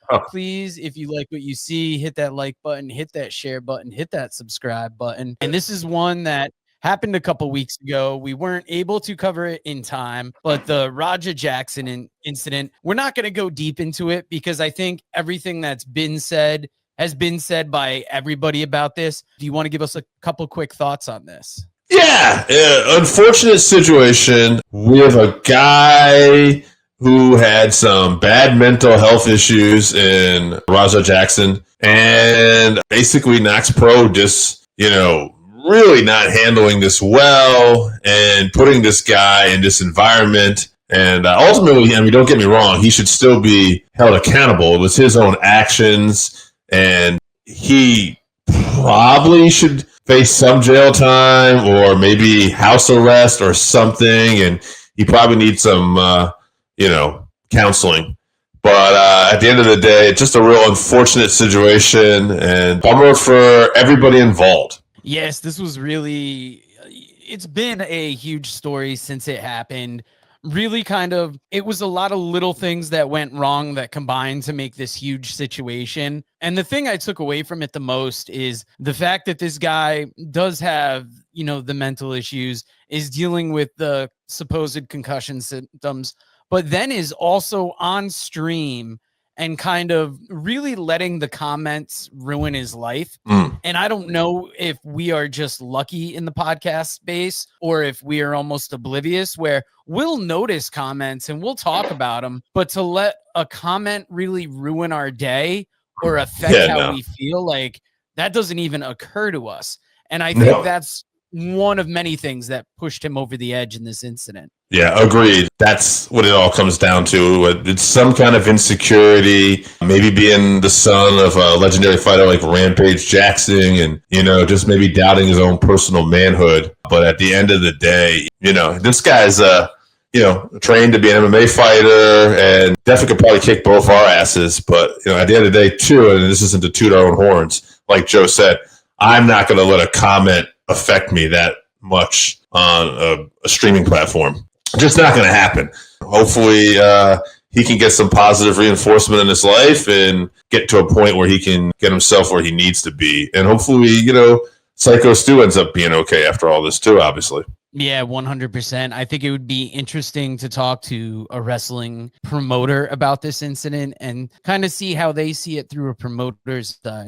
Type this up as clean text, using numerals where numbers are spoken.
Oh, please, if you like what you see, hit that like button, hit that share button, hit that subscribe button. And this is one that happened a couple weeks ago. We weren't able to cover it in time, but the Raja Jackson incident, we're not going to go deep into it because I think everything that's been said has been said by everybody about this. Do you want to give us a couple quick thoughts on this? yeah, unfortunate situation. We have a guy who had some bad mental health issues in Raja Jackson, and basically Knox Pro just, really not handling this well and putting this guy in this environment. And ultimately, don't get me wrong, he should still be held accountable. It was his own actions, and he probably should face some jail time or maybe house arrest or something. And he probably needs some, counseling. But at the end of the day, it's just a real unfortunate situation and bummer for everybody involved. Yes, this was really, it's been a huge story since it happened. Really it was a lot of little things that went wrong that combined to make this huge situation. And the thing I took away from it the most is the fact that this guy does have, the mental issues, is dealing with the supposed concussion symptoms, but then is also on stream and kind of really letting the comments ruin his life. And I don't know if we are just lucky in the podcast space or if we are almost oblivious where we'll notice comments and we'll talk about them, but to let a comment really ruin our day or affect how we feel, like that doesn't even occur to us. And I think that's one of many things that pushed him over the edge in this incident. Yeah, agreed. That's what it all comes down to. It's some kind of insecurity, maybe being the son of a legendary fighter like Rampage Jackson and, just maybe doubting his own personal manhood. But at the end of the day, this guy's, trained to be an MMA fighter and definitely could probably kick both our asses. But, at the end of the day, too, and this isn't to toot our own horns, like Joe said, I'm not going to let a comment affect me that much on a streaming platform. Just not going to happen. Hopefully, he can get some positive reinforcement in his life and get to a point where he can get himself where he needs to be. And hopefully, Psycho Stu ends up being okay after all this too, obviously. Yeah, 100%. I think it would be interesting to talk to a wrestling promoter about this incident and kind of see how they see it through a promoter's eyes.